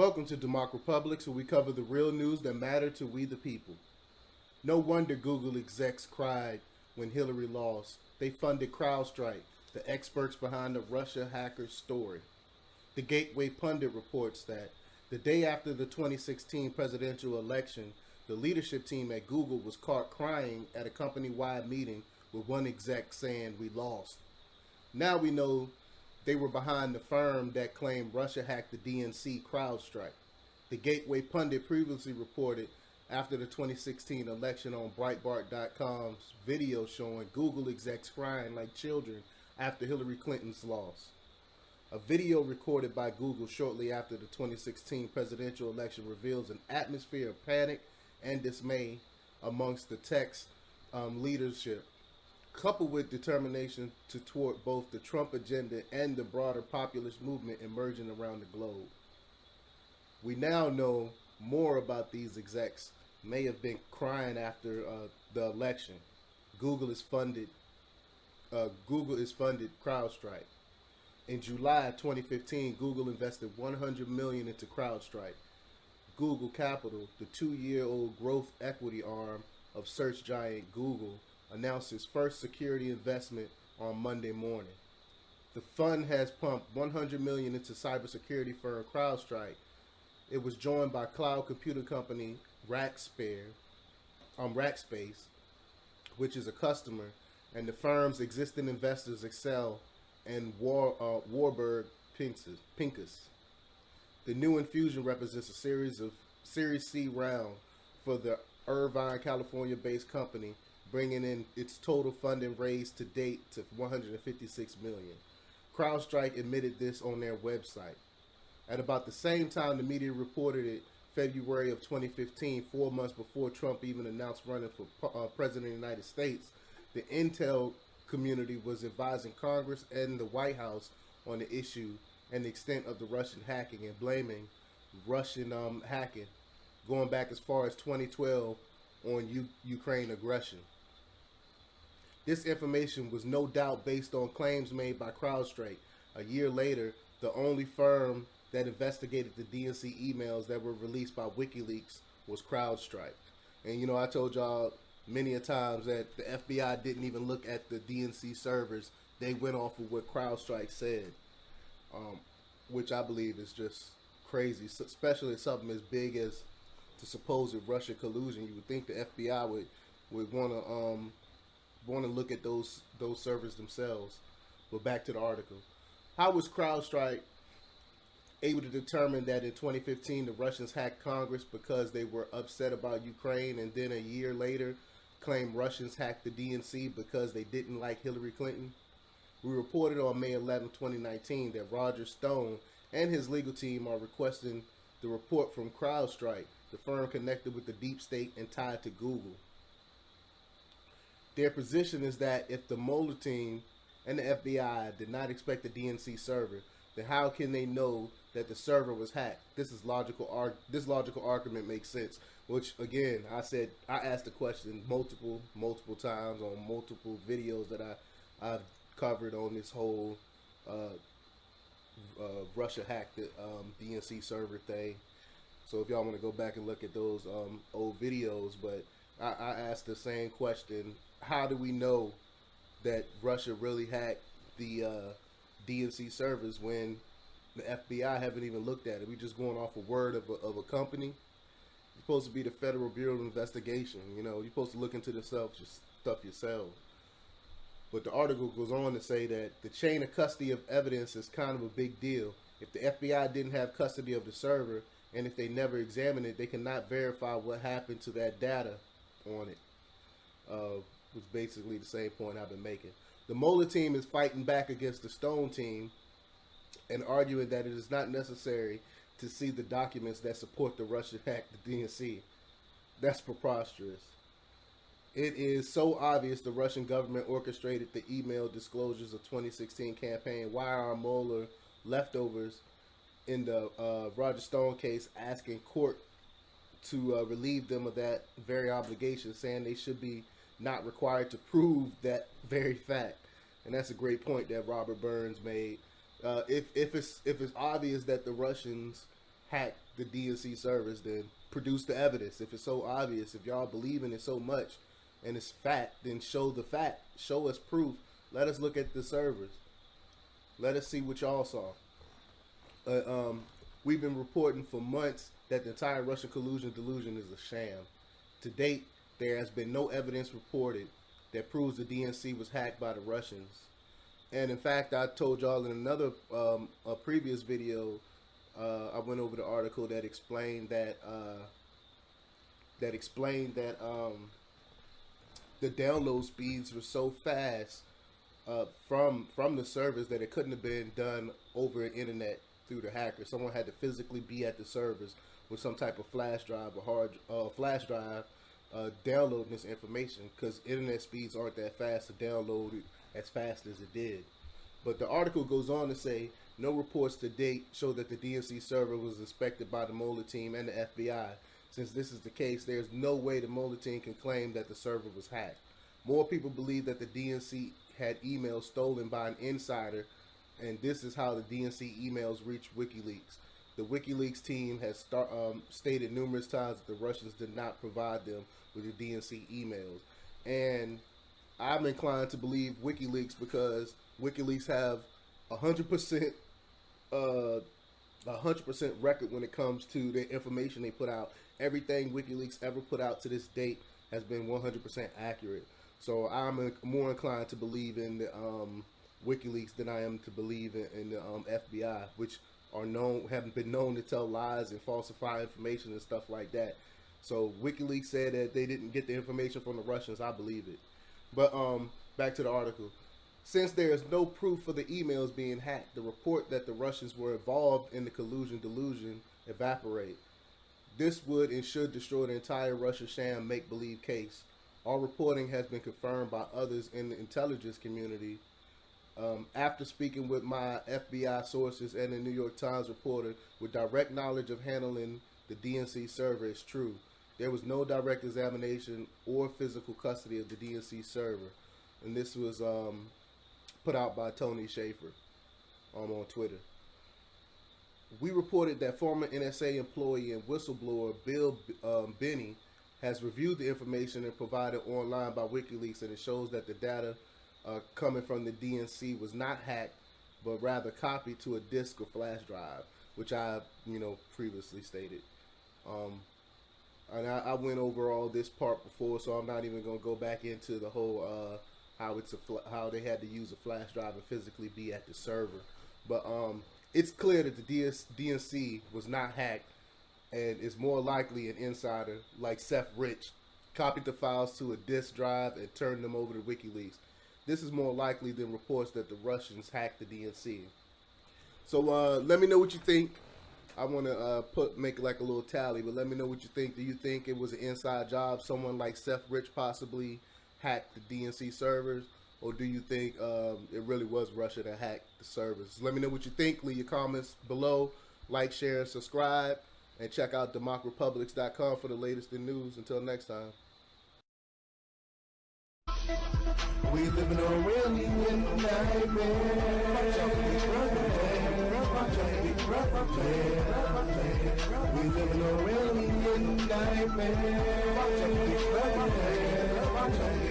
Welcome to DEMOCREPUBLIX, where we cover the real news that matter to we the people. No wonder Google execs cried when Hillary lost. They funded Crowdstrike, the experts behind the Russia hacker story. The Gateway Pundit reports that the day after the 2016 presidential election, the leadership team at Google was caught crying at a company-wide meeting with one exec saying, "We lost." Now we know they were behind the firm that claimed Russia hacked the DNC Crowdstrike. The Gateway Pundit previously reported after the 2016 election on Breitbart.com's video showing Google execs crying like children after Hillary Clinton's loss. A video recorded by Google shortly after the 2016 presidential election reveals an atmosphere of panic and dismay amongst the tech's leadership, coupled with determination to thwart both the Trump agenda and the broader populist movement emerging around the globe. We now know more about these execs may have been crying after the election. Google is funded Crowdstrike. In July 2015, Google invested $100 million into Crowdstrike. Google Capital, the 2-year-old growth equity arm of search giant Google, announced its first security investment on Monday morning. The fund has pumped $100 million into cybersecurity firm CrowdStrike. It was joined by cloud computer company Rackspace, which is a customer, and the firm's existing investors Excel and Warburg Pincus. The new infusion represents a Series C round for the Irvine, California-based company, bringing in its total funding raised to date to $156 million. CrowdStrike admitted this on their website. At about the same time the media reported it, February of 2015, 4 months before Trump even announced running for President of the United States, the intel community was advising Congress and the White House on the issue and the extent of the Russian hacking and blaming Russian hacking going back as far as 2012 on Ukraine aggression. This information was no doubt based on claims made by CrowdStrike. A year later, the only firm that investigated the DNC emails that were released by WikiLeaks was CrowdStrike. And you know, I told y'all many a times that the FBI didn't even look at the DNC servers. They went off of what CrowdStrike said, which I believe is just crazy, especially something as big as the supposed Russia collusion. You would think the FBI would want to look at those servers themselves. But back to the article. How was CrowdStrike able to determine that in 2015 the Russians hacked Congress because they were upset about Ukraine, and then a year later claimed Russians hacked the DNC because they didn't like Hillary Clinton? We reported on May 11, 2019 that Roger Stone and his legal team are requesting the report from CrowdStrike, the firm connected with the deep state and tied to Google. Their position is that if the Mueller team and the FBI did not expect the DNC server, then how can they know that the server was hacked? This logical argument makes sense. Which again, I asked the question multiple times on multiple videos that I've covered on this whole Russia hacked the DNC server thing. So if y'all want to go back and look at those old videos, but I asked the same question: how do we know that Russia really hacked the DNC servers when the FBI haven't even looked at it? We just going off a word of a company. You're supposed to be the Federal Bureau of Investigation. You know, you're supposed to look into the stuff yourself. But the article goes on to say that the chain of custody of evidence is kind of a big deal. If the FBI didn't have custody of the server, and if they never examined it, they cannot verify what happened to that data on it. Was basically the same point I've been making. The Mueller team is fighting back against the Stone team and arguing that it is not necessary to see the documents that support the Russian hack the DNC. That's preposterous. It is so obvious the Russian government orchestrated the email disclosures of 2016 campaign. Why are Mueller leftovers in the Roger Stone case asking court to relieve them of that very obligation, saying they should be not required to prove that very fact? And that's a great point that Robert Burns made. If it's obvious that the Russians hacked the DNC servers, then produce the evidence. If it's so obvious, if y'all believe in it so much and it's fact, then show the fact. Show us proof. Let us look at the servers. Let us see what y'all saw. We've been reporting for months that the entire Russian collusion delusion is a sham. To date, there has been no evidence reported that proves the DNC was hacked by the Russians. And in fact, I told y'all in another a previous video, I went over the article that explained that the download speeds were so fast from the servers that it couldn't have been done over the internet through the hacker. Someone had to physically be at the servers with some type of flash drive or flash drive downloading this information, because internet speeds aren't that fast to download it as fast as it did. But the article goes on to say no reports to date show that the DNC server was inspected by the Mueller team and the FBI. Since this is the case, there's no way the Mueller team can claim that the server was hacked. More people believe that the DNC had emails stolen by an insider, and this is how the DNC emails reached WikiLeaks. The WikiLeaks team has stated numerous times that the Russians did not provide them with the DNC emails. And I'm inclined to believe WikiLeaks because WikiLeaks have 100% record when it comes to the information they put out. Everything WikiLeaks ever put out to this date has been 100% accurate. So I'm more inclined to believe in the WikiLeaks than I am to believe in the FBI, which haven't been known to tell lies and falsify information and stuff like that. So WikiLeaks said that they didn't get the information from the Russians. I believe it. But back to the article. Since there is no proof for the emails being hacked, the report that the Russians were involved in the collusion delusion evaporate. This would and should destroy the entire Russia sham make-believe case. All reporting has been confirmed by others in the intelligence community. After speaking with my FBI sources and a New York Times reporter with direct knowledge of handling the DNC server, it's true. There was no direct examination or physical custody of the DNC server. And this was put out by Tony Schaefer on Twitter. We reported that former NSA employee and whistleblower Bill Binney has reviewed the information and provided online by WikiLeaks, and it shows that the data coming from the DNC was not hacked, but rather copied to a disk or flash drive, which I previously stated. And I went over all this part before, so I'm not even going to go back into the whole how they had to use a flash drive and physically be at the server. But it's clear that the DNC was not hacked, and it's more likely an insider like Seth Rich copied the files to a disk drive and turned them over to WikiLeaks. This is more likely than reports that the Russians hacked the DNC. So let me know what you think. I want to make like a little tally, but let me know what you think. Do you think it was an inside job? Someone like Seth Rich possibly hacked the DNC servers? Or do you think it really was Russia that hacked the servers? Let me know what you think. Leave your comments below. Like, share, and subscribe. And check out DEMOCREPUBLIX.com for the latest in news. Until next time. We living on a real nightmare. We living on a real nightmare.